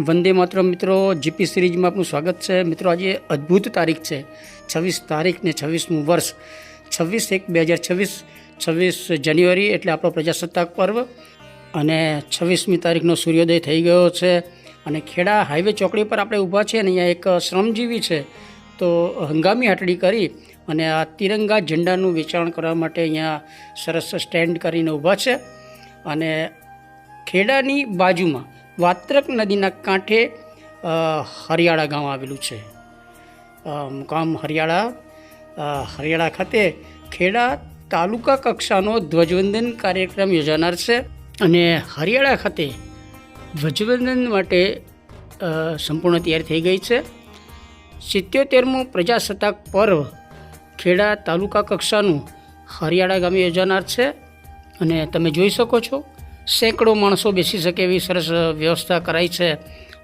વંદે માતરમ મિત્રો, જીપી સિરીઝમાં આપનું સ્વાગત છે. મિત્રો, આજે અદ્ભુત તારીખ છે, 26 તારીખ ને 26મું વર્ષ, 26/1/2026, 26 જાન્યુઆરી એટલે આપણો પ્રજાસત્તાક પર્વ. અને 26મી તારીખનો સૂર્યોદય થઈ ગયો છે. અને ખેડા હાઈવે ચોકડી પર આપણે ઊભા છીએ અને અહીંયા એક શ્રમજીવી છે, તો હંગામી હાટડી કરી અને આ તિરંગા ઝંડાનું વેચાણ કરવા માટે અહીંયા સરસ સ્ટેન્ડ કરીને ઊભા છે. અને ખેડાની બાજુમાં વાત્રક નદીના કાંઠે હરિયાળા ગામ આવેલું છે. મુકામ હરિયાળા ખાતે ખેડા તાલુકા કક્ષાનો ધ્વજવંદન કાર્યક્રમ યોજાનાર છે. અને હરિયાળા ખાતે ધ્વજવંદન માટે સંપૂર્ણ તૈયારી થઈ ગઈ છે. 77મું પ્રજાસત્તાક પર્વ ખેડા તાલુકા કક્ષાનું હરિયાળા ગામે યોજાનાર છે. અને તમે જોઈ શકો છો, સેંકડો માણસો બેસી શકે એવી સરસ વ્યવસ્થા કરાઈ છે.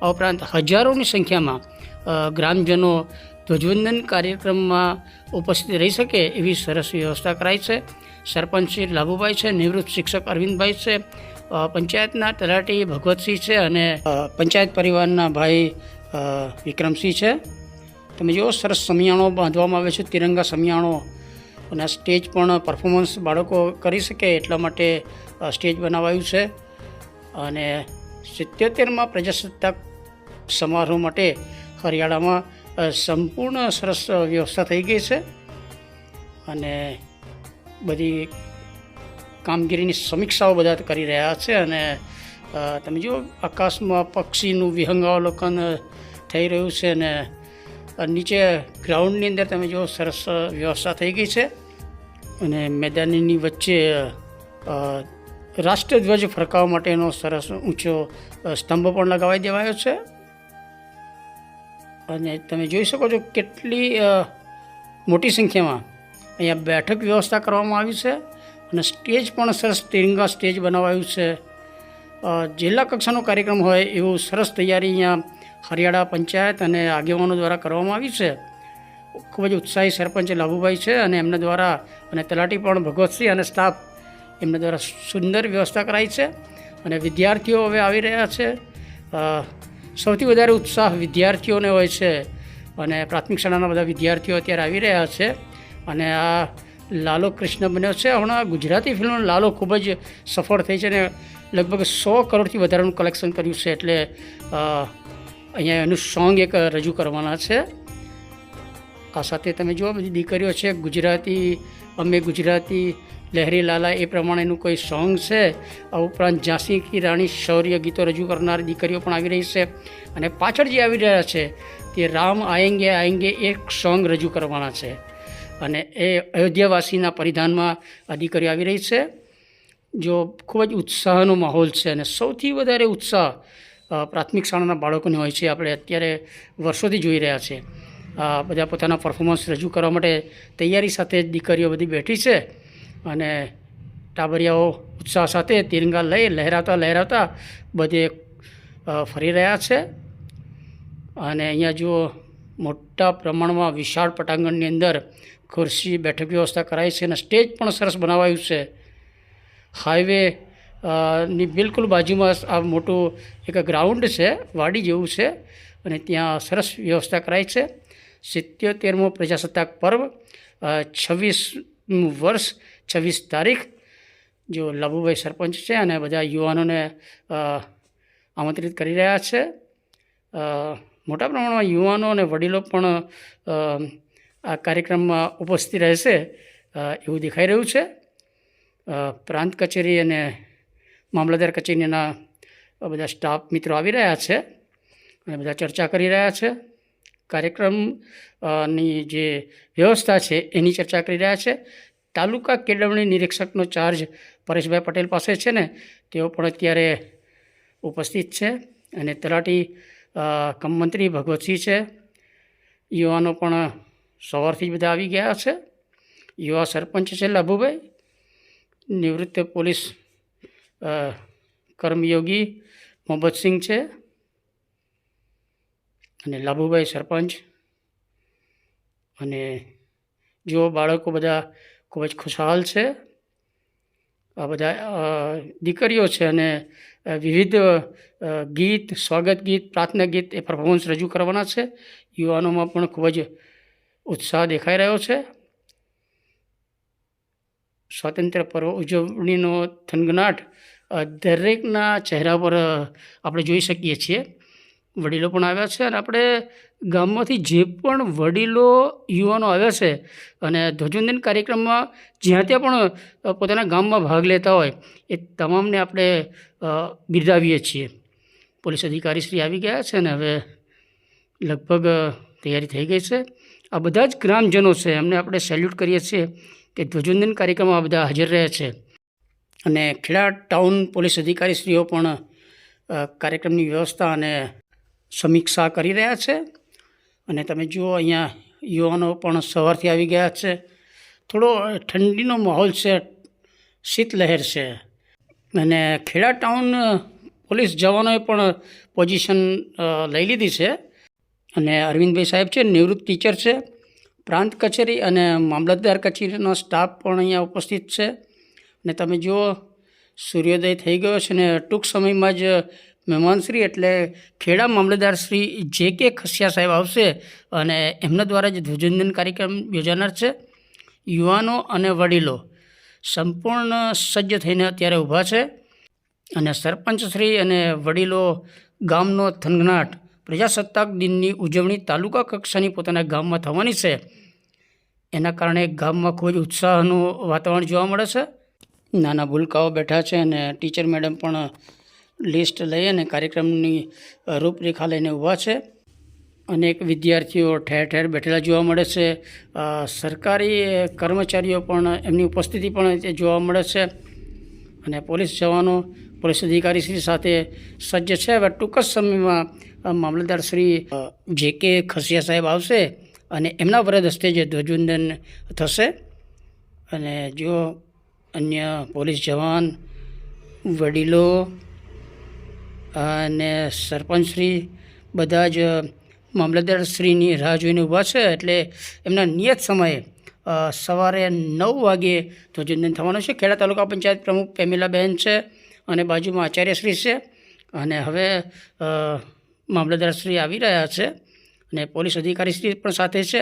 આ ઉપરાંત હજારોની સંખ્યામાં ગ્રામજનો ધ્વજવંદન કાર્યક્રમમાં ઉપસ્થિત રહી શકે એવી સરસ વ્યવસ્થા કરાઈ છે. સરપંચ શ્રી લાભુભાઈ છે, નિવૃત્ત શિક્ષક અરવિંદભાઈ છે, પંચાયતના તલાટી ભગવતસિંહ છે અને પંચાયત પરિવારના ભાઈ વિક્રમસિંહ છે. તમે જુઓ, સરસ સમિયાણો બાંધવામાં આવે છે, તિરંગા સમિયાણો. અને આ સ્ટેજ પણ પરફોર્મન્સ બાળકો કરી શકે એટલા માટે સ્ટેજ બનાવાયું છે. અને 77મા પ્રજાસત્તાક સમારોહ માટે હરિયાળામાં સંપૂર્ણ સરસ વ્યવસ્થા થઈ ગઈ છે. અને બધી કામગીરીની સમીક્ષાઓ બધા કરી રહ્યા છે. અને તમે જુઓ, આકાશમાં પક્ષીનું વિહંગાવલોકન થઈ રહ્યું છે. અને નીચે ગ્રાઉન્ડની અંદર તમે જુઓ, સરસ વ્યવસ્થા થઈ ગઈ છે. અને મેદાનની વચ્ચે રાષ્ટ્રધ્વજ ફરકાવવા માટેનો સરસ ઊંચો સ્તંભ પણ લગાવી દેવાયો છે. અને તમે જોઈ શકો છો કેટલી મોટી સંખ્યામાં અહીંયા બેઠક વ્યવસ્થા કરવામાં આવી છે. અને સ્ટેજ પણ સરસ તિરંગા સ્ટેજ બનાવાયું છે. જિલ્લા કક્ષાનો કાર્યક્રમ હોય એવું સરસ તૈયારી અહીંયા હરિયાળા પંચાયત અને આગેવાનો દ્વારા કરવામાં આવી છે. ખૂબ જ ઉત્સાહી સરપંચ લાભુભાઈ છે અને એમના દ્વારા, અને તલાટી પણ ભગવતસિંહ અને સ્ટાફ એમના દ્વારા સુંદર વ્યવસ્થા કરાઈ છે. અને વિદ્યાર્થીઓ હવે આવી રહ્યા છે. સૌથી વધારે ઉત્સાહ વિદ્યાર્થીઓને હોય છે. અને પ્રાથમિક શાળાના બધા વિદ્યાર્થીઓ અત્યારે આવી રહ્યા છે. અને આ લાલો કૃષ્ણ બન્યો છે. હમણાં ગુજરાતી ફિલ્મ લાલો ખૂબ જ સફળ થઈ છે અને લગભગ 100 કરોડથી વધારેનું કલેક્શન કર્યું છે. એટલે અહીંયા એનું સોંગ એક રજૂ કરવાના છે. આ સાથે તમે જુઓ, બધી દીકરીઓ છે. ગુજરાતી, અમે ગુજરાતી, લહેરી લાલા એ પ્રમાણેનું કોઈ સોંગ છે. આ ઉપરાંત ઝાંસી કી રાણી શૌર્ય ગીતો રજૂ કરનાર દીકરીઓ પણ આવી રહી છે. અને પાછળ જે આવી રહ્યા છે તે રામ આએંગે આએંગે એક સોંગ રજૂ કરવાના છે. અને એ અયોધ્યાવાસીના પરિધાનમાં આ દીકરીઓ આવી રહી છે. જો ખૂબ જ ઉત્સાહનો માહોલ છે. અને સૌથી વધારે ઉત્સાહ પ્રાથમિક શાળાના બાળકોને હોય છે. આપણે અત્યારે વર્ષોથી જોઈ રહ્યા છે. બધા પોતાના પરફોર્મન્સ રજૂ કરવા માટે તૈયારી સાથે દીકરીઓ બધી બેઠી છે. અને ટાબરિયાઓ ઉત્સાહ સાથે તિરંગા લઈ લહેરાવતા બધે ફરી રહ્યા છે. અને અહીંયા જુઓ, મોટા પ્રમાણમાં વિશાળ પટાંગણની અંદર ખુરશી બેઠક વ્યવસ્થા કરાઈ છે. અને સ્ટેજ પણ સરસ બનાવાયું છે. હાઈવે ની બિલકુલ બાજુમાં આ મોટું એક ગ્રાઉન્ડ છે, વાડી જેવું છે. અને ત્યાં સરસ વ્યવસ્થા કરાઈ છે. 77મો પ્રજાસત્તાક પર્વ, 26મું વર્ષ, 26 તારીખ. જો લાભુભાઈ સરપંચ છે અને બધા યુવાનોને આમંત્રિત કરી રહ્યા છે. મોટા પ્રમાણમાં યુવાનો અને વડીલો પણ આ કાર્યક્રમમાં ઉપસ્થિત રહેશે એવું દેખાઈ રહ્યું છે. પ્રાંત કચેરી અને મામલતદાર કચેરીના બધા સ્ટાફ મિત્રો આવી રહ્યા છે અને બધા ચર્ચા કરી રહ્યા છે. કાર્યક્રમની જે વ્યવસ્થા છે એની ચર્ચા કરી રહ્યા છે. તાલુકા કેળવણી નિરીક્ષકનો ચાર્જ પરેશભાઈ પટેલ પાસે છે ને, તેઓ પણ અત્યારે ઉપસ્થિત છે. અને તલાટી કમ મંત્રી ભગવતસિંહ છે. યુવાનો પણ સવારથી જ બધા આવી ગયા છે. યુવા સરપંચ છે લાભુભાઈ, નિવૃત્ત પોલીસ કર્મયોગી મોહમ્મદસિંહ છે. અને લાભુભાઈ સરપંચ. અને જો બાળકો બધા ખૂબ જ ખુશહાલ છે. આ બધા દીકરીઓ છે અને વિવિધ ગીત, સ્વાગત ગીત, પ્રાર્થના ગીત એ પરફોર્મન્સ રજૂ કરવાના છે. યુવાનોમાં પણ ખૂબ જ ઉત્સાહ દેખાઈ રહ્યો છે. સ્વાતંત્ર્ય પર્વ ઉજવણીનો થનગનાટ દરેકના ચહેરા પર આપણે જોઈ શકીએ છીએ. વડીલો પણ આવ્યા છે અને આપણે ગામમાંથી જે પણ વડીલો યુવાનો આવ્યા છે અને ધ્વજવંદન કાર્યક્રમમાં જ્યાં ત્યાં પણ પોતાના ગામમાં ભાગ લેતા હોય એ તમામને આપણે બિરદાવીએ છીએ. પોલીસ અધિકારી શ્રી આવી ગયા છે અને હવે લગભગ તૈયારી થઈ ગઈ છે. આ બધા જ ગ્રામજનો છે એમને આપણે સેલ્યુટ કરીએ છીએ કે ધ્વજવંદન કાર્યક્રમમાં બધા હાજર રહે છે. અને ખેડા ટાઉન પોલીસ અધિકારીશ્રીઓ પણ કાર્યક્રમની વ્યવસ્થા અને સમીક્ષા કરી રહ્યા છે. અને તમે જુઓ અહીંયા યુવાનો પણ સવારથી આવી ગયા છે. થોડો ઠંડીનો માહોલ છે, શીતલહેર છે. અને ખેડા ટાઉન પોલીસ જવાનોએ પણ પોઝિશન લઈ લીધી છે. અને અરવિંદભાઈ સાહેબ છે, નિવૃત્ત ટીચર છે. પ્રાંત કચેરી અને મામલતદાર કચેરીનો સ્ટાફ પણ અહીંયા ઉપસ્થિત છે. અને તમે જુઓ સૂર્યોદય થઈ ગયો છે અને ટૂંક સમયમાં જ મહેમાનશ્રી એટલે ખેડા મામલતદાર શ્રી જે.કે. ખસિયા સાહેબ આવશે અને એમના દ્વારા જ ધ્વજવંદન કાર્યક્રમ યોજાનાર છે. યુવાનો અને વડીલો સંપૂર્ણ સજ્જ થઈને અત્યારે ઊભા છે. અને સરપંચશ્રી અને વડીલો ગામનો થનગનાટ પ્રજાસત્તાક દિનની ઉજવણી તાલુકા કક્ષાની પોતાના ગામમાં થવાની છે. એના કારણે ગામમાં ખૂબ જ ઉત્સાહનું વાતાવરણ જોવા મળે છે. નાના ભૂલકાઓ બેઠા છે અને ટીચર મેડમ પણ લિસ્ટ લઈ અને કાર્યક્રમની રૂપરેખા લઈને ઊભા છે. અનેક વિદ્યાર્થીઓ ઠેર ઠેર બેઠેલા જોવા મળે છે. સરકારી કર્મચારીઓ પણ એમની ઉપસ્થિતિ પણ જોવા મળે છે. અને પોલીસ જવાનો પોલીસ અધિકારીશ્રી સાથે સજ્જ છે. હવે ટૂંક જ સમયમાં મામલતદાર શ્રી જે.કે. ખસિયા સાહેબ આવશે અને એમના વરદ હસ્તે જે ધ્વજવંદન થશે. અને જો અન્ય પોલીસ જવાન, વડીલો અને સરપંચશ્રી બધા જ મામલતદારશ્રીની રાહ જોઈને ઊભા છે. એટલે એમના નિયત સમયે સવારે 9 વાગ્યે ધ્વજવંદન થવાનું છે. ખેડા તાલુકા પંચાયત પ્રમુખ પેમિલાબેન છે અને બાજુમાં આચાર્યશ્રી છે. અને હવે મામલતદારશ્રી આવી રહ્યા છે અને પોલીસ અધિકારીશ્રી પણ સાથે છે.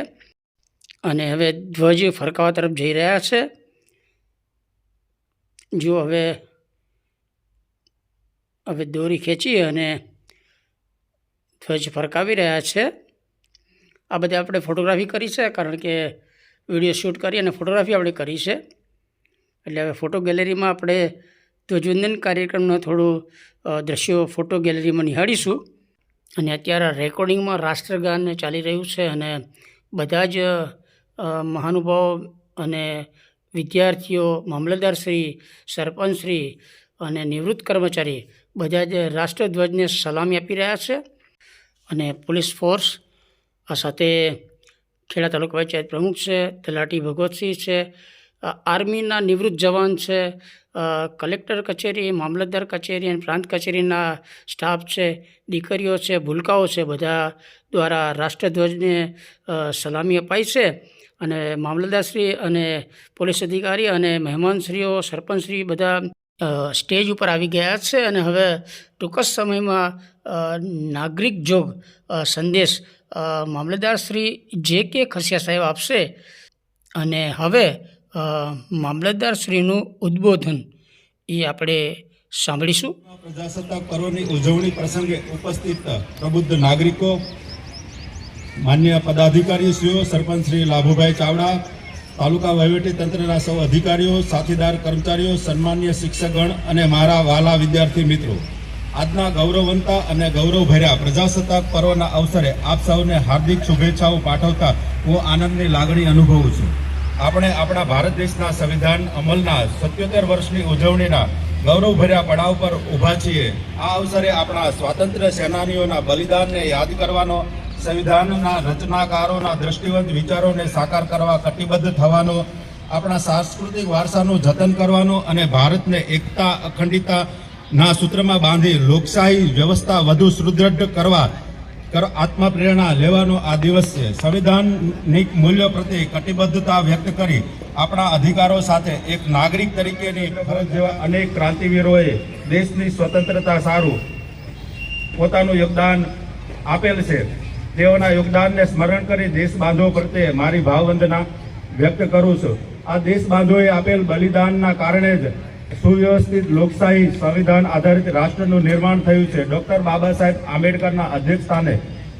અને હવે ધ્વજ ફરકાવા તરફ જઈ રહ્યા છે. જો હવે દોરી ખેંચી અને ધ્વજ ફરકાવી રહ્યા છે. આ બધે આપણે ફોટોગ્રાફી કરી છે, કારણ કે વિડીયો શૂટ કરી અને ફોટોગ્રાફી આપણે કરી છે. એટલે હવે ફોટો ગેલેરીમાં આપણે ધ્વજવંદન કાર્યક્રમનું થોડું દ્રશ્યો ફોટો ગેલેરીમાં નિહાળીશું. અને અત્યારે રેકોર્ડિંગમાં રાષ્ટ્રગાન ચાલી રહ્યું છે અને બધા જ મહાનુભાવો અને વિદ્યાર્થીઓ, મામલતદારશ્રી, સરપંચશ્રી અને નિવૃત્ત કર્મચારી બધા જ રાષ્ટ્રધ્વજને સલામી આપી રહ્યા છે. અને પોલીસ ફોર્સ આ સાથે ખેડા તાલુકા પંચાયત પ્રમુખ છે, તલાટી ભગવતસિંહ છે, આર્મીના નિવૃત્ત જવાન છે, કલેક્ટર કચેરી, મામલતદાર કચેરી અને પ્રાંત કચેરીના સ્ટાફ છે, દીકરીઓ છે, ભૂલકાઓ છે, બધા દ્વારા રાષ્ટ્રધ્વજને સલામી અપાઈ છે. અને મામલતદારશ્રી અને પોલીસ અધિકારી અને મહેમાનશ્રીઓ, સરપંચશ્રી બધા સ્ટેજ ઉપર આવી ગયા છે. અને હવે ટૂંક જ સમયમાં નાગરિક જોગ સંદેશ મામલતદારશ્રી જે.કે. ખસિયા સાહેબ આપશે. અને હવે મામલતદારશ્રીનું ઉદ્બોધન એ આપણે સાંભળીશું. પ્રજાસત્તાક પર્વની ઉજવણી પ્રસંગે ઉપસ્થિત પ્રબુદ્ધ નાગરિકો, માન્ય પદાધિકારીશ્રીઓ, સરપંચ શ્રી લાભુભાઈ ચાવડા, તાલુકા વહીવટી તંત્રના સૌ અધિકારીઓ, સાથીદાર કર્મચારીઓ, સન્માન્ય શિક્ષકગણ અને મારા વહાલા વિદ્યાર્થી મિત્રો, આજના ગૌરવવંતા અને ગૌરવભર્યા પ્રજાસત્તાક પર્વના અવસરે આપ સૌને હાર્દિક શુભેચ્છાઓ પાઠવતા હું આનંદની લાગણી અનુભવું છું. આપણે આપણા ભારત દેશના સંવિધાન અમલના 77 વર્ષની ઉજવણીના ગૌરવભર્યા પડાવ પર ઊભા છીએ. આ અવસરે આપણા સ્વાતંત્ર્ય સેનાનીઓના બલિદાનને યાદ કરવાનો, સંવિધાનના રચનાકારોના દ્રષ્ટિવંત વિચારોને સાકાર કરવા કટિબદ્ધ થવાનો, આપણા સાંસ્કૃતિક વારસાનું જતન કરવાનો અને ભારતને એકતા અખંડિતતાના સૂત્રમાં બાંધી લોકશાહી વ્યવસ્થા વધુ સુદૃઢ આત્મપ્રેરણા લેવાનો આ દિવસ છે. સંવિધાનિક મૂલ્યો પ્રત્યે કટિબદ્ધતા વ્યક્ત કરી આપણા અધિકારો સાથે એક નાગરિક તરીકેની ફરજ જેવા અનેક ક્રાંતિવીરોએ દેશની સ્વતંત્રતા સારું પોતાનું યોગદાન આપેલ છે. તેઓના યોગદાનને સ્મરણ કરી દેશ બાંધવો પ્રત્યે મારી ભાવવંદના વ્યક્ત કરું છું. આ દેશ બાંધવોએ આપેલ બલિદાનના કારણે જ સુવ્યવસ્થિત લોકશાહી સંવિધાન આધારિત રાષ્ટ્રનું નિર્માણ થયું છે. ડોક્ટર બાબા સાહેબ આંબેડકરના અધ્યક્ષસ્થાને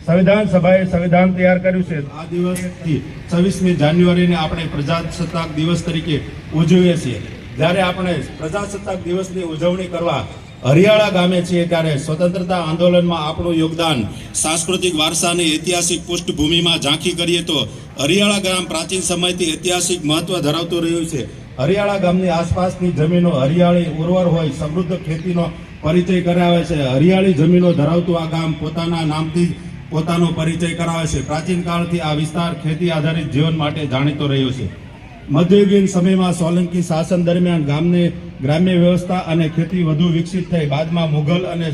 સંવિધાન સભાએ સંવિધાન તૈયાર કર્યું છે. આ દિવસથી 26મી જાન્યુઆરીને આપણે પ્રજાસત્તાક દિવસ તરીકે ઉજવીએ છીએ. જ્યારે આપણે પ્રજાસત્તાક દિવસની ઉજવણી કરવા હરિયાળા ગામે છીએ ત્યારે સ્વતંત્રતા આંદોલનમાં આપણું યોગદાન, સાંસ્કૃતિક વારસાની ઐતિહાસિક પૃષ્ઠભૂમિમાં ઝાંખી કરીએ તો હરિયાળા ગામ પ્રાચીન સમયથી ઐતિહાસિક મહત્વ ધરાવતું રહ્યું છે. હરિયાળા ગામની આસપાસની જમીનો હરિયાળી ઉર્વર હોય સમૃદ્ધ ખેતીનો પરિચય કરાવે છે. હરિયાળી જમીનો ધરાવતું આ ગામ પોતાના નામથી જ પોતાનો પરિચય કરાવે છે. પ્રાચીન કાળથી આ વિસ્તાર ખેતી આધારિત જીવન માટે જાણીતો રહ્યો છે. મધ્યયુગીન સમયમાં સોલંકી શાસન દરમિયાન ગામની ગ્રામ્ય વ્યવસ્થા અને ખેતી વધુ વિકસિત થઈ. બાદમાં મુઘલ અને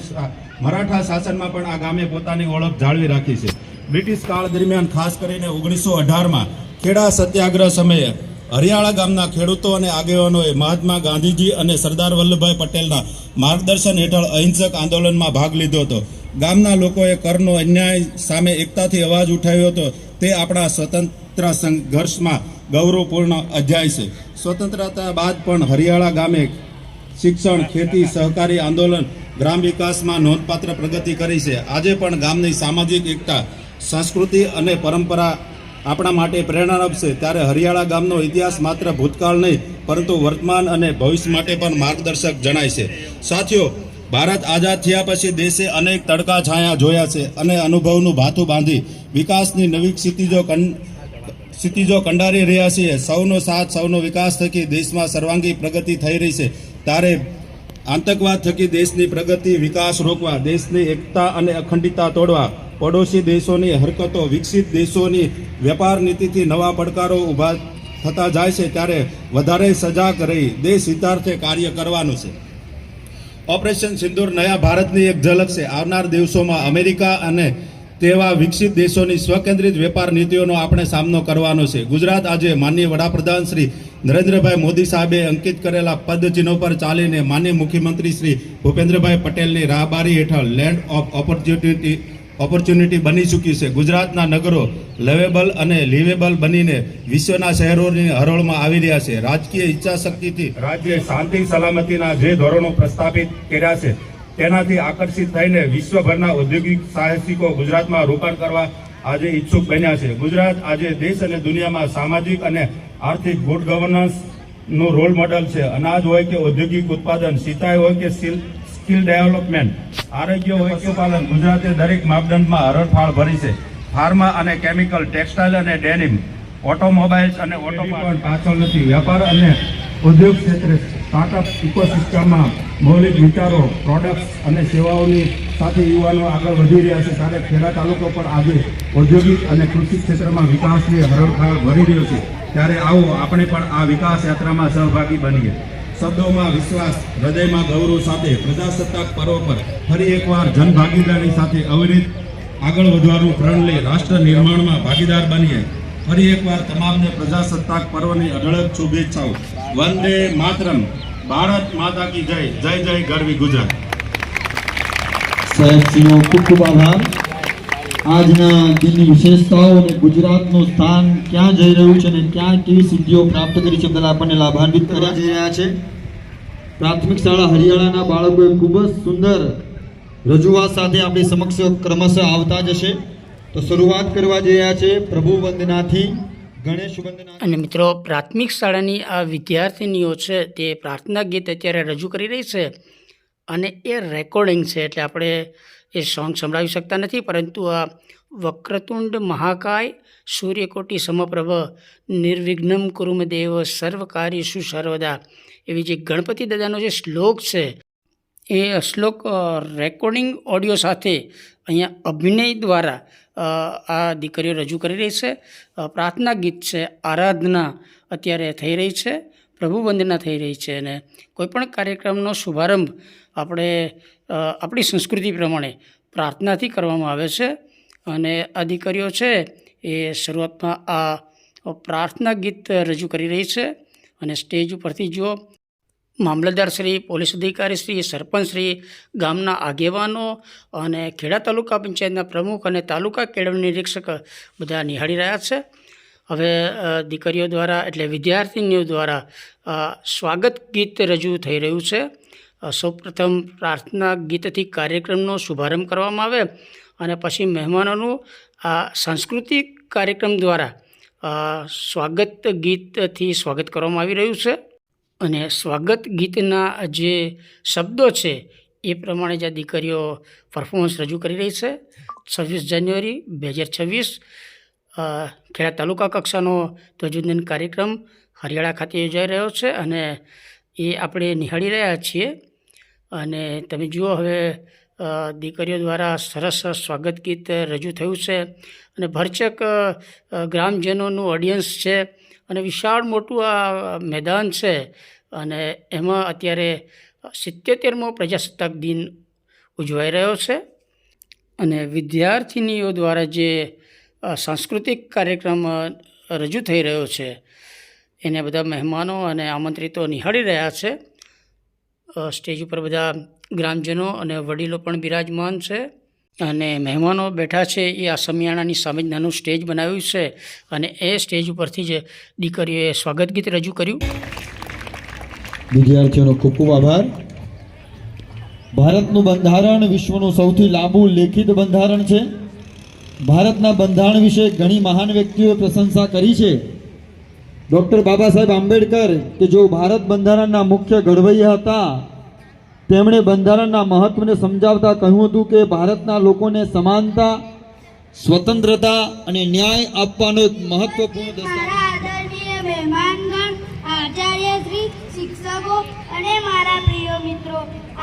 મરાઠા શાસનમાં પણ આ ગામે પોતાની ઓળખ જાળવી રાખી છે. બ્રિટિશ કાળ દરમિયાન ખાસ કરીને 1918માં ખેડા સત્યાગ્રહ સમયે હરિયાળા ગામના ખેડૂતો અને આગેવાનોએ મહાત્મા ગાંધીજી અને સરદાર વલ્લભભાઈ પટેલના માર્ગદર્શન હેઠળ અહિંસક આંદોલનમાં ભાગ લીધો હતો. ગામના લોકોએ કરનો અન્યાય સામે એકતાથી અવાજ ઉઠાવ્યો હતો. તે આપણા સ્વતંત્ર સંઘર્ષમાં ગૌરવપૂર્ણ અધ્યાય છે. સ્વતંત્રતા બાદ પણ હરિયાળા ગામે શિક્ષણ, ખેતી, સહકારી આંદોલન, ગ્રામ વિકાસમાં નોંધપાત્ર પ્રગતિ કરી છે. આજે પણ ગામની સામાજિક એકતા, સંસ્કૃતિ અને પરંપરા આપણા માટે પ્રેરણારૂપ છે. ત્યારે હરિયાળા ગામનો ઇતિહાસ માત્ર ભૂતકાળ નહીં પરંતુ વર્તમાન અને ભવિષ્ય માટે પણ માર્ગદર્શક જણાય છે. સાથીઓ, ભારત આઝાદ થયા પછી દેશે અનેક તડકા છાયા જોયા છે અને અનુભવનું ભાથું બાંધી વિકાસની નવી ક્ષિતિજો કંડારી રહ્યા છીએ. સૌનો સાથ, સૌનો વિકાસ થકી દેશમાં સર્વાંગી પ્રગતિ થઈ રહી છે. ત્યારે આતંકવાદ થકી દેશની પ્રગતિ, વિકાસ રોકવા, દેશની એકતા અને અખંડિતતા તોડવા, પડોશી દેશોની હરકતો, વિકસિત દેશોની વેપાર નીતિથી નવા પડકારો ઊભા થતા જાય છે. ત્યારે વધારે સજાગ રહી દેશ હિતાર્થે કાર્ય કરવાનું છે. ઓપરેશન સિંદૂર નયા ભારતની એક ઝલક છે. આવનાર દિવસોમાં અમેરિકા અને તેવા વિકસિત દેશોની સ્વકેન્દ્રિત વેપાર નીતિઓનો આપણે સામનો કરવાનો છે. ગુજરાત આજે માનનીય વડાપ્રધાન શ્રી નરેન્દ્રભાઈ મોદી સાહેબે અંકિત કરેલા પદચિહ્નો પર ચાલીને માનનીય મુખ્યમંત્રી શ્રી ભૂપેન્દ્રભાઈ પટેલની રાહબારી હેઠળ લેન્ડ ઓફ ઓપોર્ચ્યુનિટી બની ચૂકી છે. ગુજરાતના નગરો લવેબલ અને લિવેબલ બનીને વિશ્વના શહેરોની હરોળમાં આવી રહ્યા છે. રાજકીય ઈચ્છાશક્તિથી રાજ્ય શાંતિ સલામતીના જે ધોરણો પ્રસ્થાપિત કર્યા છે તેનાથી આકર્ષિત થઈને વિશ્વભરના ઔદ્યોગિક સાહસિકો ગુજરાતમાં રોકાણ કરવા આજે ઈચ્છુક બન્યા છે. ગુજરાત આજે દેશ અને દુનિયામાં સામાજિક અને આર્થિક ગુડ ગવર્નન્સ નું રોલ મોડલ છે. અનાજ હોય કે ઔદ્યોગિક ઉત્પાદન, સિંચાઈ હોય કે સ્કિલ ડેવલપમેન્ટ, આરોગ્ય હોય કે પાલન, ગુજરાતે દરેક માપદંડમાં હરણફાળ ભરી છે. ફાર્મા અને કેમિકલ, ટેક્સટાઇલ અને ડેનિમ, ઓટોમોબાઇલ્સ અને ઓટોમોબાઇલ પાછળ નથી. વેપાર અને ઉદ્યોગ ક્ષેત્રે સ્ટાર્ટઅપ ઇકોસિસ્ટમમાં મૌલિક વિચારો, પ્રોડક્ટ્સ અને સેવાઓની સાથે યુવાનો આગળ વધી રહ્યા છે. ત્યારે ખેડા તાલુકો પણ આજે ઔદ્યોગિક અને કૃષિ ક્ષેત્રમાં વિકાસની હરણફાળ ભરી રહ્યો છે. ત્યારે આવો આપણે પણ આ વિકાસ યાત્રામાં સહભાગી બનીએ. શબ્દોમાં વિશ્વાસ, હૃદયમાં ગૌરવ સાથે પ્રજાસત્તાક પર્વ પર ફરી એકવાર જનભાગીદારી સાથે અવિરત આગળ વધવાનું પ્રણ લઈ રાષ્ટ્ર નિર્માણમાં ભાગીદાર બનીએ. ફરી એકવાર તમામને પ્રજાસત્તાક પર્વની અઢળક શુભેચ્છાઓ. વંદે માતરમ. ભારત માતા કી જય. જય જય ગરવી ગુજરાત. સાહેબશ્રીનો ખૂબ ખૂબ આભાર. આજના દિનની વિશેષતાઓ અને ગુજરાતનું સ્થાન ક્યાં જઈ રહ્યું છે અને ક્યાં કેવી સિદ્ધિઓ પ્રાપ્ત કરી છે બદલ આપણને લાભાન્વિત કરવા જઈ રહ્યા છે. પ્રાથમિક શાળા હરિયાળાના બાળકોએ ખૂબ જ સુંદર રજૂઆત સાથે આપણી સમક્ષ ક્રમશઃ આવતા જશે. તો શરૂઆત કરવા જઈ રહ્યા છે પ્રભુ વંદનાથી, ગણેશ વંદના. અને મિત્રો, પ્રાથમિક શાળાની આ વિદ્યાર્થીનીઓ છે તે પ્રાર્થના ગીત અત્યારે રજૂ કરી રહી છે અને એ રેકોર્ડિંગ છે એટલે આપણે એ સોંગ સંભળાવી શકતા નથી. પરંતુ આ વક્રતુંડ મહાકાય સૂર્યકોટી સમપ્રભ નિર્વિઘ્નમ કુરુમદેવ સર્વકાર્યેષુ સર્વદા એવી જે ગણપતિ દાદાનો જે શ્લોક છે એ શ્લોક રેકોર્ડિંગ ઓડિયો સાથે અહીંયા અભિનય દ્વારા આ દીકરીઓ રજૂ કરી રહી છે. પ્રાર્થના ગીત છે, આરાધના અત્યારે થઈ રહી છે, પ્રભુ વંદના થઈ રહી છે. અને કોઈપણ કાર્યક્રમનો શુભારંભ આપણે આપણી સંસ્કૃતિ પ્રમાણે પ્રાર્થનાથી કરવામાં આવે છે. અને આ દીકરીઓ છે એ શરૂઆતમાં આ પ્રાર્થના ગીત રજૂ કરી રહી છે અને સ્ટેજ ઉપરથી જો મામલતદાર શ્રી, પોલીસ અધિકારી શ્રી, સરપંચ શ્રી, ગામના આગેવાનો અને ખેડા તાલુકા પંચાયતના પ્રમુખ અને તાલુકા કેળવણી નિરીક્ષક બધા નિહાળી રહ્યા છે. હવે દીકરીઓ દ્વારા એટલે વિદ્યાર્થીનીઓ દ્વારા સ્વાગત ગીત રજૂ થઈ રહ્યું છે. સૌપ્રથમ પ્રાર્થના ગીતથી કાર્યક્રમનો શુભારંભ કરવામાં આવે અને પછી મહેમાનોનું આ સાંસ્કૃતિક કાર્યક્રમ દ્વારા સ્વાગત ગીતથી સ્વાગત કરવામાં આવી રહ્યું છે. અને સ્વાગત ગીતના જે શબ્દો છે એ પ્રમાણે જે દીકરીઓ પરફોર્મન્સ રજૂ કરી રહી છે. 26 જાન્યુઆરી 2026 ખેડા તાલુકા કક્ષાનો ધ્વજવંદન કાર્યક્રમ હરિયાળા ખાતે યોજાઈ રહ્યો છે અને એ આપણે નિહાળી રહ્યા છીએ. અને તમે જુઓ હવે દીકરીઓ દ્વારા સરસ સ્વાગત ગીત રજૂ થયું છે અને ભરચક ગ્રામજનોનું ઓડિયન્સ છે અને વિશાળ મોટું આ મેદાન છે અને એમાં અત્યારે 77મો પ્રજાસત્તાક દિન ઉજવાઈ રહ્યો છે. અને વિદ્યાર્થીનીઓ દ્વારા જે સાંસ્કૃતિક કાર્યક્રમ રજૂ થઈ રહ્યો છે એને બધા મહેમાનો અને આમંત્રિતો નિહાળી રહ્યા છે. સ્ટેજ ઉપર બધા ગ્રામજનો અને વડીલો પણ બિરાજમાન છે અને મહેમાનો બેઠા છે એ આ સમિયાણાની સામે જ નાનું સ્ટેજ બનાવ્યું છે અને એ સ્ટેજ ઉપરથી જ દીકરીઓએ સ્વાગત ગીત રજૂ કર્યું. વિદ્યાર્થીઓનો ખૂબ ખૂબ આભાર. ભારતનું બંધારણ વિશ્વનું સૌથી લાંબુ લેખિત બંધારણ છે. ભારતના બંધારણ વિશે ઘણી મહાન વ્યક્તિઓએ પ્રશંસા કરી છે. ડૉક્ટર બાબા સાહેબ આંબેડકર કે જો ભારત બંધારણના મુખ્ય ઘડવૈયા હતા, તેમણે બંધારણના મહત્વને સમજાવતા કહ્યું હતું કે ભારતના લોકોને સમાનતા, સ્વતંત્રતા અને ન્યાય આપવાનો એક મહત્વપૂર્ણ દસ્તાવેજ. આદરણીય મહેમાનગણ, આચાર્યશ્રી, શિક્ષકો અને મારા પ્રિય મિત્રો,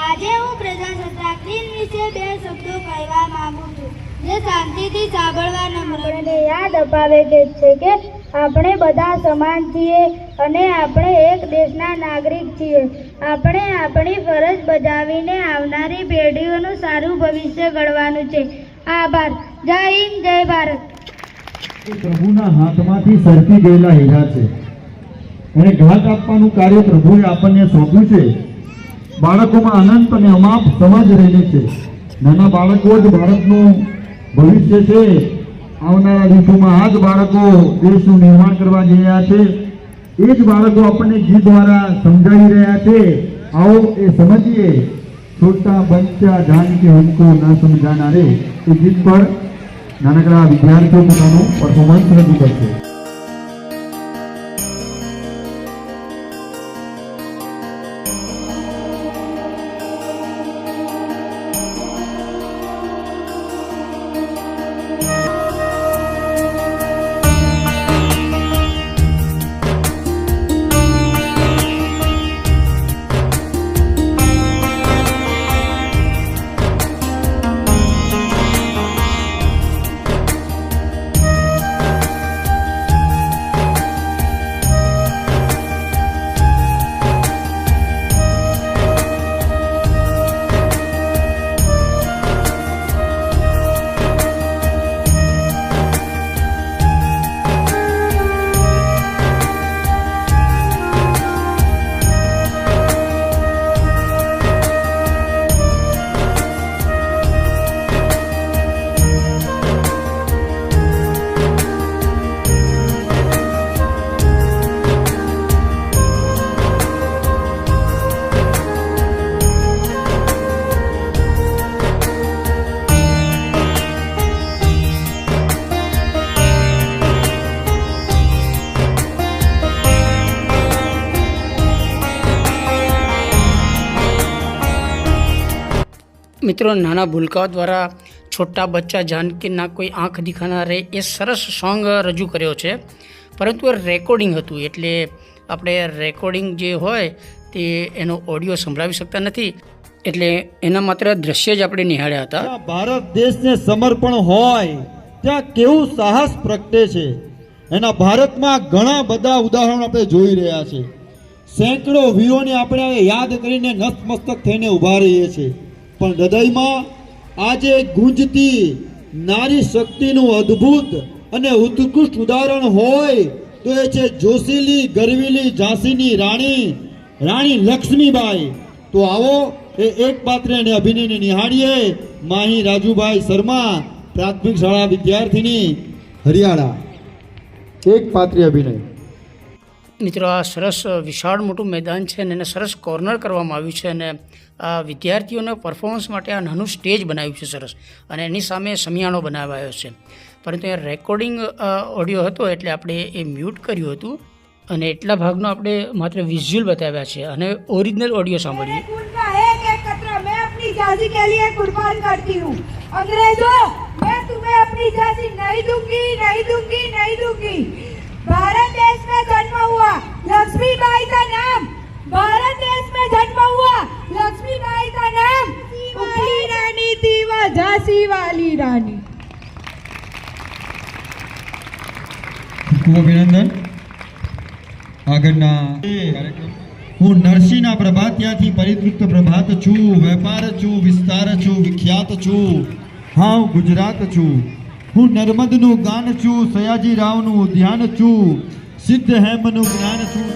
આજે હું પ્રજાસત્તાક દિન વિશે 2 શબ્દો કહેવા માંગુ છું જે શાંતિથી સાંભળવા નમ્રને યાદ અપાવે છે કે આપણે બધા સમાન છીએ અને આપણે એક દેશના નાગરિક છીએ. આપણે આપણી ફરજ બજાવીને આવનારી પેઢીઓનું સારું ભવિષ્ય ઘડવાનું છે. આભાર. જય હિન્દ, જય ભારત. પ્રભુના હાથમાંથી સરકી ગયેલા હીરા છે. એને ઘાટ આપવાનું કાર્ય પ્રભુએ આપણને સોંપ્યું છે. બાળકોમાં અનંત અને અમાપ સમજ રહેલી છે. નાના બાળકો જ ભારતનું ભવિષ્ય છે. આવનારા દિવસોમાં આ જ બાળકો દેશનું નિર્માણ કરવા જઈ રહ્યા છે. એ જ બાળકો આપણને ગીત દ્વારા સમજાવી રહ્યા છે. આવો એ સમજીએ. છોટા બચ્ચા જાન કે हमको ના સમજાના રે, એ ગીત પર નાનકડા વિદ્યાર્થીઓ પોતાનું પરફોર્મન્સ રજૂ કરશે. મિત્રો, નાના ભૂલકાઓ દ્વારા છોટા બચ્ચા જાનકીના કોઈ આંખ દિખાના રહે એ સરસ સોંગ રજૂ કર્યો છે, પરંતુ એ રેકોર્ડિંગ હતું એટલે આપણે રેકોર્ડિંગ જે હોય તે એનો ઓડિયો સંભળાવી શકતા નથી, એટલે એના માત્ર દ્રશ્ય જ આપણે નિહાળ્યા હતા. ભારત દેશને સમર્પણ હોય ત્યાં કેવું સાહસ પ્રગટે છે. એના ભારતમાં ઘણા બધા ઉદાહરણો આપણે જોઈ રહ્યા છે. સેંકડો વીરોને આપણે યાદ કરીને નતમસ્તક થઈને ઊભા રહીએ છીએ, પણ હૃદયમાં આજે ગુંજતી નારી શક્તિનું અદ્ભુત અને ઉત્કૃષ્ટ ઉદાહરણ હોય તો એ છે જોશીલી ગરવીલી ઝાંસીની રાણી લક્ષ્મીબાઈ. તો આવો એ એક પાત્ર અને અભિનયને નિહાળીએ. માહી રાજુભાઈ શર્મા, પ્રાથમિક શાળા વિદ્યાર્થીની, હરિયાણા. એક પાત્રી અભિનય. મિત્રો આ સરસ વિશાળ મોટું મેદાન છે અને એને સરસ કોર્નર કરવામાં આવ્યું છે અને આ વિદ્યાર્થીઓને પરફોર્મન્સ માટે આ નાનું સ્ટેજ બનાવ્યું છે સરસ, અને એની સામે સમિયાણો બનાવાયો છે. પરંતુ એ રેકોર્ડિંગ ઓડિયો હતો એટલે આપણે એ મ્યુટ કર્યું હતું અને એટલા ભાગનો આપણે માત્ર વિઝ્યુઅલ બતાવ્યા છે અને ઓરિજિનલ ઓડિયો સાંભળીએ. खून का एक एक कतरा मैं अपनी झांसी के लिए कुर्बान करती हूँ. अंग्रेजों, मैं तुम्हें अपनी झांसी नहीं दूंगी, नहीं दूंगी, नहीं दूंगी. भारत देश में जन्म हुआ लक्ष्मीबाई का नाम, भारत देश में जन्म हुआ लक्ष्मीबाई का नाम वाली रानी थी वह झांसी वाली रानी. ખૂબ અભિનંદન. આગળના કાર્યક્રમ. હું નરસિંહના પ્રભાતિયાથી પરિતૃપ્ત પ્રભાત છું, વેપાર છું, વિસ્તાર છું, વિખ્યાત છું, હા હું ગુજરાત છું. હું નર્મદનું ગાન છું, સયાજી રાવનું ધ્યાન છું, સિદ્ધ હેમનું જ્ઞાન છું.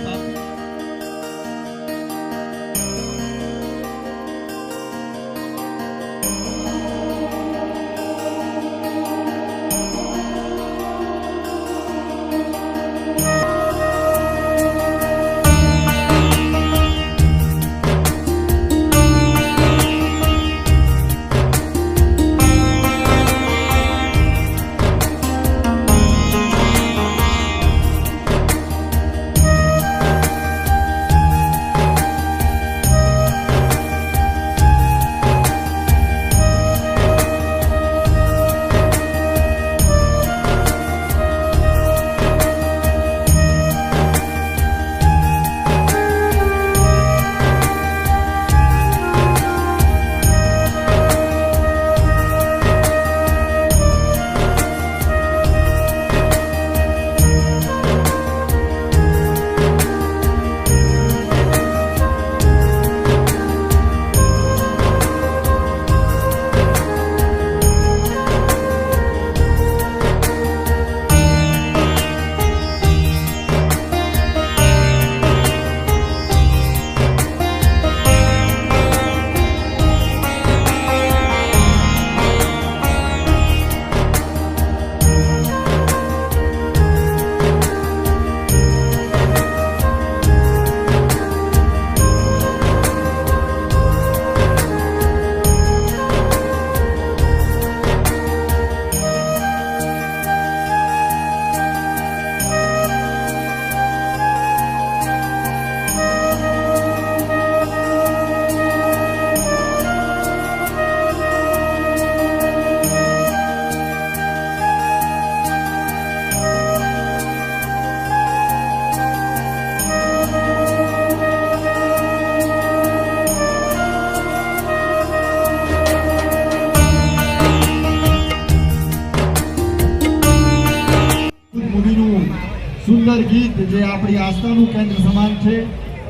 સુંદર ગીત જે આપણી આસ્થાનું કેન્દ્ર સમાન છે.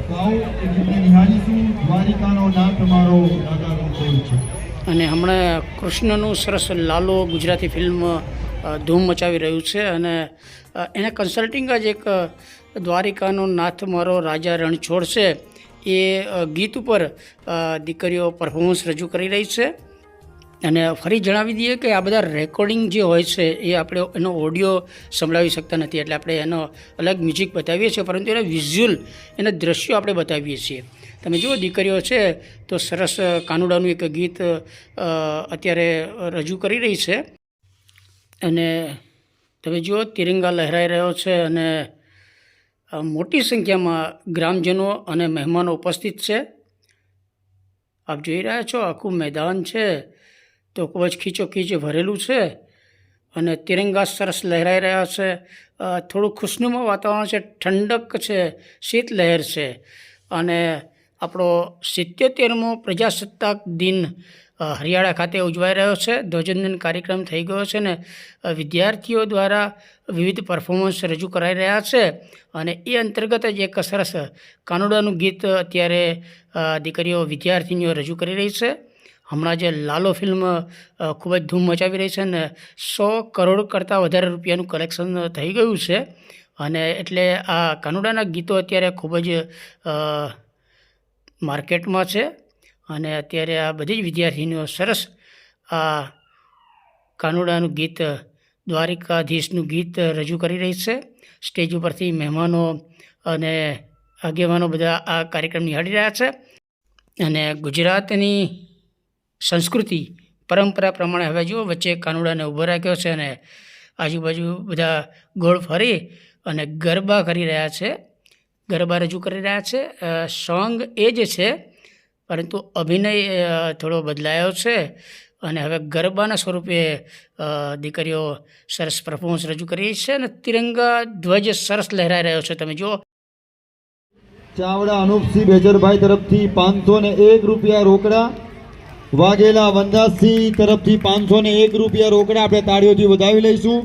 તો આવો એ ગીતને નિહાળીશું. દ્વારિકાનો નાથ મારો રાજા રણછોડ છે. અને હમણાં કૃષ્ણનું સરસ લાલો ગુજરાતી ફિલ્મ ધૂમ મચાવી રહ્યું છે અને એના કન્સલ્ટિંગ જ એક દ્વારિકાનો નાથ મારો રાજા રણછોડ છે એ ગીત ઉપર દીકરીઓ પરફોર્મન્સ રજૂ કરી રહી છે. અને ફરી જણાવી દઈએ કે આ બધા રેકોર્ડિંગ જે હોય છે એ આપણે એનો ઓડિયો સંભળાવી શકતા નથી, એટલે આપણે એનો અલગ મ્યુઝિક બતાવીએ છીએ, પરંતુ એના વિઝ્યુઅલ એના દ્રશ્યો આપણે બતાવીએ છીએ. તમે જુઓ દીકરીઓ છે તો સરસ કાનુડાનું એક ગીત અત્યારે રજૂ કરી રહી છે અને તમે જુઓ તિરંગા લહેરાઈ રહ્યો છે અને મોટી સંખ્યામાં ગ્રામજનો અને મહેમાનો ઉપસ્થિત છે. આપ જોઈ રહ્યા છો આખું મેદાન છે તો ખૂબ જ ખીચોખીચ ભરેલું છે અને તિરંગા સરસ લહેરાઈ રહ્યા છે. થોડું ખુશનુમા વાતાવરણ છે, ઠંડક છે, શીત લહેર છે અને આપણો 77મો પ્રજાસત્તાક દિન હરિયાણા ખાતે ઉજવાઈ રહ્યો છે. ધ્વજવંદન કાર્યક્રમ થઈ ગયો છે ને વિદ્યાર્થીઓ દ્વારા વિવિધ પરફોર્મન્સ રજૂ કરાઈ રહ્યા છે અને એ અંતર્ગત જ એક સરસ કાનુડાનું ગીત અત્યારે દીકરીઓ વિદ્યાર્થીનીઓ રજૂ કરી રહી છે. હમણાં જે લાલો ફિલ્મ ખૂબ જ ધૂમ મચાવી રહી છે ને 100 કરોડ કરતાં વધારે રૂપિયાનું કલેક્શન થઈ ગયું છે. અને એટલે આ કાનુડાના ગીતો અત્યારે ખૂબ જ માર્કેટમાં છે. અને અત્યારે આ બધી જ વિદ્યાર્થીનીઓ સરસ આ કાનુડાનું ગીત, દ્વારિકાધીશનું ગીત રજૂ કરી રહી છે. સ્ટેજ ઉપરથી મહેમાનો અને આગેવાનો બધા આ કાર્યક્રમ નિહાળી રહ્યા છે. અને ગુજરાતની સંસ્કૃતિ પરંપરા પ્રમાણે હવે જુઓ વચ્ચે કાનુડાને ઊભો રાખ્યો છે અને આજુબાજુ બધા ગોળ ફરી અને ગરબા કરી રહ્યા છે, ગરબા રજૂ કરી રહ્યા છે. સોંગ એ જ છે પરંતુ અભિનય થોડો બદલાયો છે અને હવે ગરબાના સ્વરૂપે દીકરીઓ સરસ પરફોર્મન્સ રજૂ કરી છે અને તિરંગા ધ્વજ સરસ લહેરાઈ રહ્યો છે. તમે જુઓ. ચાવડા અનુપસિંહ બેજરભાઈ તરફથી 501 રૂપિયા રોકડા, વાઘેલા વનરાજસિંહ તરફથી 501 રૂપિયા રોકડા આપણે તાળીઓથી વધાવી લઈશું.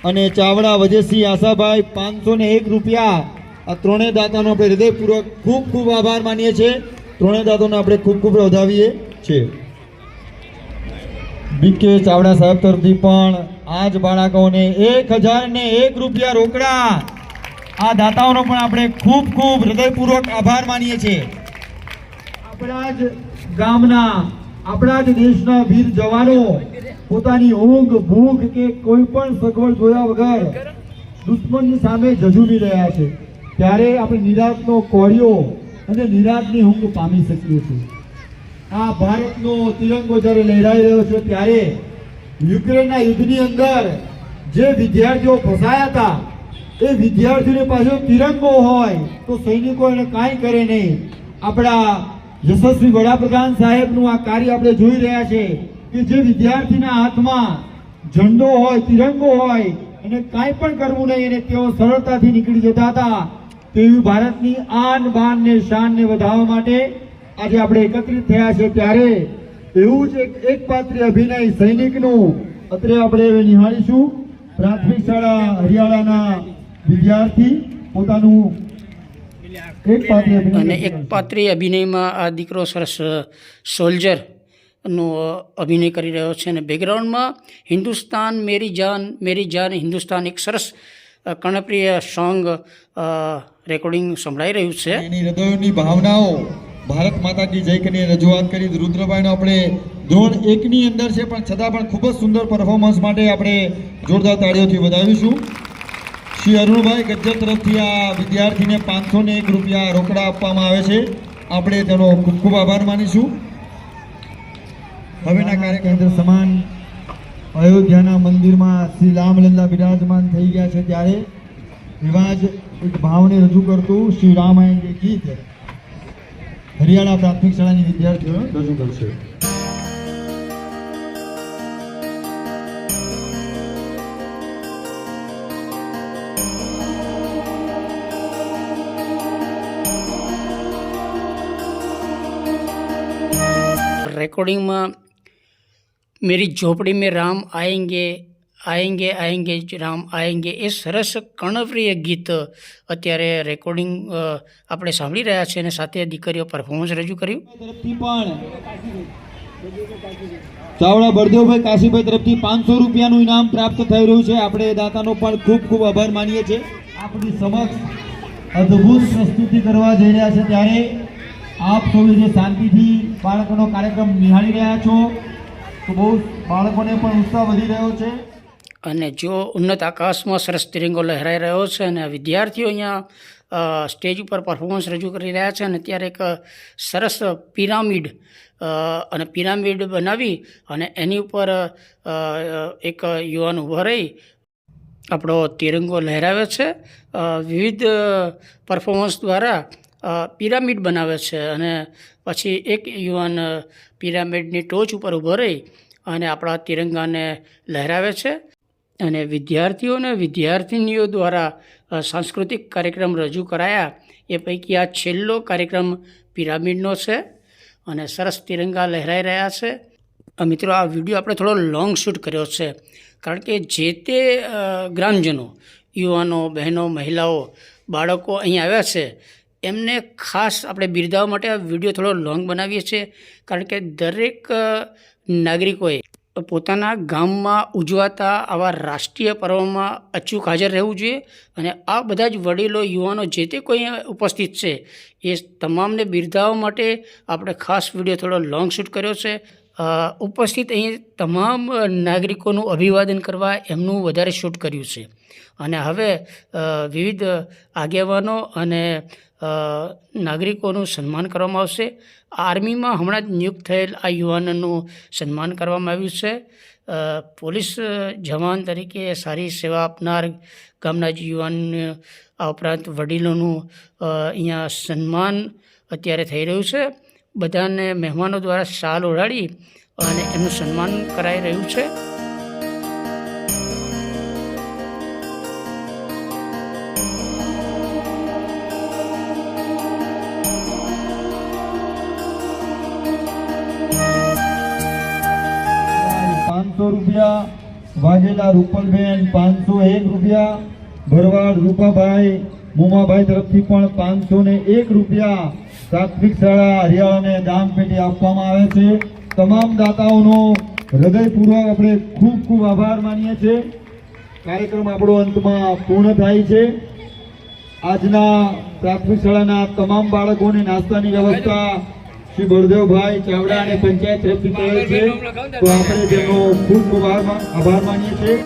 અને ચાવડા વજયસિંહ આશાભાઈ 501 રૂપિયા. આ ત્રણેય દાતાનો આપણે હૃદયપૂર્વક ખૂબ ખૂબ આભાર માનીએ છીએ. ત્રણેય દાતાનો આપણે ખૂબ ખૂબ વધાવીએ છીએ. બીકે ચાવડા સાહેબ તરફથી પણ આ જ બાળકોને 1001 રૂપિયા રોકડા. આ દાતાઓનો પણ આપણે ખૂબ ખૂબ હૃદયપૂર્વક આભાર માનીએ છીએ. આપણા જ ગામના, આપણા જ દેશના વીર જવાનો પોતાની ઊંઘ ભૂખ કે કોઈ પણ સગવડ જોયા વગર દુશ્મનની સામે ઝઝૂમી રહ્યા છે. ત્યારે આપણે નિરાંતનો કોળિયો અને નિરાંતની ઊંઘ પામી શકીએ છીએ. આ ભારતનો તિરંગો જ્યારે લહેરાઈ રહ્યો છે ત્યારે યુક્રેનના યુદ્ધની અંદર જે વિદ્યાર્થીઓ ફસાયા હતા એ વિદ્યાર્થીઓની પાસે તિરંગો હોય તો સૈનિકો એને કાંઈ કરે નહીં. આપણા યશસ્વી વડાપ્રધાન સાહેબનું આ કાર્ય આપણે જોઈ રહ્યા છે કે જે વિદ્યાર્થીના હાથમાં ઝંડો હોય, તિરંગો હોય, એને કાંઈ પણ કરવું નહીં અને તેઓ સરળતાથી નીકળી જતા હતા. તેવી ભારતની આન બાન ને શાન ને વધારવા માટે આજે આપણે એકત્રિત થયા છે. ત્યારે એવું જ એક પાત્રી અભિનય સૈનિકનું અત્રે આપણે નિહાળીશું. પ્રાથમિક શાળા હરિયાળાના વિદ્યાર્થી પોતાનું અને એક પાત્રી અભિનયમાં આ દીકરો સરસ સોલ્જરનો અભિનય કરી રહ્યો છે અને બેકગ્રાઉન્ડમાં હિન્દુસ્તાન મેરી જાન હિન્દુસ્તાન એક સરસ કર્ણપ્રિય સોંગ રેકોર્ડિંગ સંભળાઈ રહ્યું છે. એની હૃદયોની ભાવનાઓ ભારત માતા કી જય કરીને રજૂઆત કરી. રુદ્રભાઈનો આપણે ધોરણ 1 ની અંદર છે પણ છતાં પણ ખૂબ જ સુંદર પરફોર્મન્સ માટે આપણે જોરદાર તાળીઓથી વધાવીશું. શ્રી અરુણભાઈ ગજ્જર તરફથી આ વિદ્યાર્થીને 501 રૂપિયા રોકડા આપવામાં આવે છે. આપણે તેનો ખૂબ ખૂબ આભાર માનીશું. હવેના કાર્યક્રમ અંદર સમાન અયોધ્યાના મંદિરમાં શ્રી રામલલ્લા બિરાજમાન થઈ ગયા છે ત્યારે એવા જ એક ભાવને રજૂ કરતું શ્રી રામાયણ જે ગીત હરિયાણા પ્રાથમિક શાળાની વિદ્યાર્થીઓ રજૂ કરશે. રેકોર્ડિંગમાં મેરી ઝોપડી મેં રામ આएंगे આएंगे આएंगे રામ આएंगे એ સરસ કર્ણપ્રિય ગીત અત્યારે રેકોર્ડિંગ આપણે સાંભળી રહ્યા છીએ અને સાથે દીકરીઓ પરફોર્મન્સ રજૂ કર્યું. તરફથી પણ ચાવડા બળદેવભાઈ કાશીભાઈ તરફથી 500 રૂપિયાનું ઇનામ પ્રાપ્ત થઈ રહ્યું છે. આપણે દાતાનો પણ ખૂબ ખૂબ આભાર માનીએ છીએ. આપણી સમક્ષ અદ્ભુત પ્રસ્તુતિ કરવા જઈ રહ્યા છે ત્યારે આપ સૌ જે શાંતિથી બાળકોનો કાર્યક્રમ નિહાળી રહ્યા છો તો બહુ બાળકોને પણ ઉત્સાહ વધી રહ્યો છે. અને જો ઉન્નત આકાશમાં સરસ તિરંગો લહેરાઈ રહ્યો છે અને વિદ્યાર્થીઓ અહીંયા સ્ટેજ ઉપર પરફોર્મન્સ રજૂ કરી રહ્યા છે. અને ત્યારે એક સરસ પિરામિડ બનાવી અને એની ઉપર એક યુવાન ઊભો રહી આપણો તિરંગો લહેરાવે છે. વિવિધ પરફોર્મન્સ દ્વારા પિરામિડ બનાવે છે અને પછી એક યુવાન પિરામિડની ટોચ ઉપર ઊભો રહી અને આપણા તિરંગાને લહેરાવે છે. અને વિદ્યાર્થીઓ અને વિદ્યાર્થિનીઓ દ્વારા સાંસ્કૃતિક કાર્યક્રમ રજૂ કરાયા એ પૈકી આ છેલ્લો કાર્યક્રમ પિરામિડનો છે અને સરસ તિરંગા લહેરાઈ રહ્યા છે. મિત્રો, આ વિડીયો આપણે થોડો લોંગ શૂટ કર્યો છે કારણ કે જે તે ગ્રામજનો, યુવાનો, બહેનો, મહિલાઓ, બાળકો અહીં આવ્યા છે એમને ખાસ આપણે બિરદાવવા માટે આ વિડીયો થોડો લોંગ બનાવીએ છીએ, કારણ કે દરેક નાગરિકોએ પોતાના ગામમાં ઉજવાતા આવા રાષ્ટ્રીય પર્વમાં અચૂક હાજર રહેવું જોઈએ. અને આ બધા જ વડીલો, યુવાનો જે તે કોઈ ઉપસ્થિત છે એ તમામને બિરદાવવા માટે આપણે ખાસ વિડીયો થોડો લોંગ શૂટ કર્યો છે. ઉપસ્થિત અહીં તમામ નાગરિકોનું અભિવાદન કરવા એમનું વધારે શૂટ કર્યું છે. અને હવે વિવિધ આગેવાનો અને નાગરિકોનું સન્માન કરવામાં આવશે. આર્મીમાં હમણાં જ નિયુક્ત થયેલ આ યુવાનોનું સન્માન કરવામાં આવ્યું છે. પોલીસ જવાન તરીકે સારી સેવા આપનાર ગામના જ યુવાન, આ ઉપરાંત વડીલોનું અહીંયા સન્માન અત્યારે થઈ રહ્યું છે. બધાને મહેમાનો દ્વારા શાલ ઓઢાડી અને એમનું સન્માન કરાઈ રહ્યું છે. ₹500, વાઘેલા રૂપલબેન 501 રૂપિયા, ભરવાડ રૂપાભાઈ મુમાભાઈ તરફથી પણ ₹501 પ્રાથમિક શાળા હરિયાળાને દાન પેટી આપવામાં આવે છે. તમામ દાતાઓનો હૃદયપૂર્વક આપણે ખૂબ ખૂબ આભાર માનીએ છીએ. કાર્યક્રમ આપણો અંતમાં પૂર્ણ થાય છે. આજના પ્રાથમિક શાળાના તમામ બાળકોને નાસ્તાની વ્યવસ્થા શ્રી બળદેવભાઈ ચાવડા અને પંચાયત તરફથી કરેલ છે, તો આપણે તેમનો ખૂબ ખૂબ આભાર માનીએ છીએ.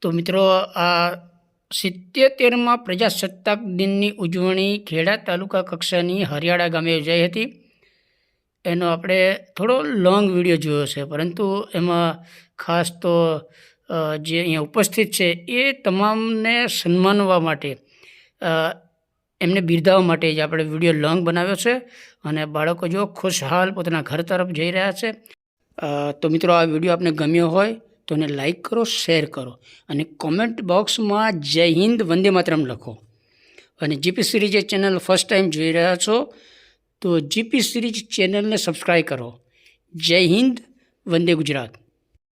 તો મિત્રો, આ 77માં પ્રજાસત્તાક દિનની ઉજવણી ખેડા તાલુકા કક્ષાની હરિયાળા ગામે યોજાઈ હતી. એનો આપણે થોડો લોંગ વિડીયો જોયો છે, પરંતુ એમાં ખાસ તો જે અહીંયા ઉપસ્થિત છે એ તમામને સન્માનવા માટે, એમને બિરદાવવા માટે જ આપણે વિડીયો લોંગ બનાવ્યો છે. અને બાળકો જો ખુશહાલ પોતાના ઘર તરફ જઈ રહ્યા છે. તો મિત્રો, આ વિડીયો આપને ગમ્યો હોય તો એને લાઈક કરો, શેર કરો અને કોમેન્ટ બોક્સમાં જય હિન્દ, વંદે માતરમ લખો. અને GP series channel first time જોઈ રહ્યા છો તો જીપી સિરીઝ ચેનલને સબસ્ક્રાઈબ કરો. જય હિન્દ, વંદે ગુજરાત.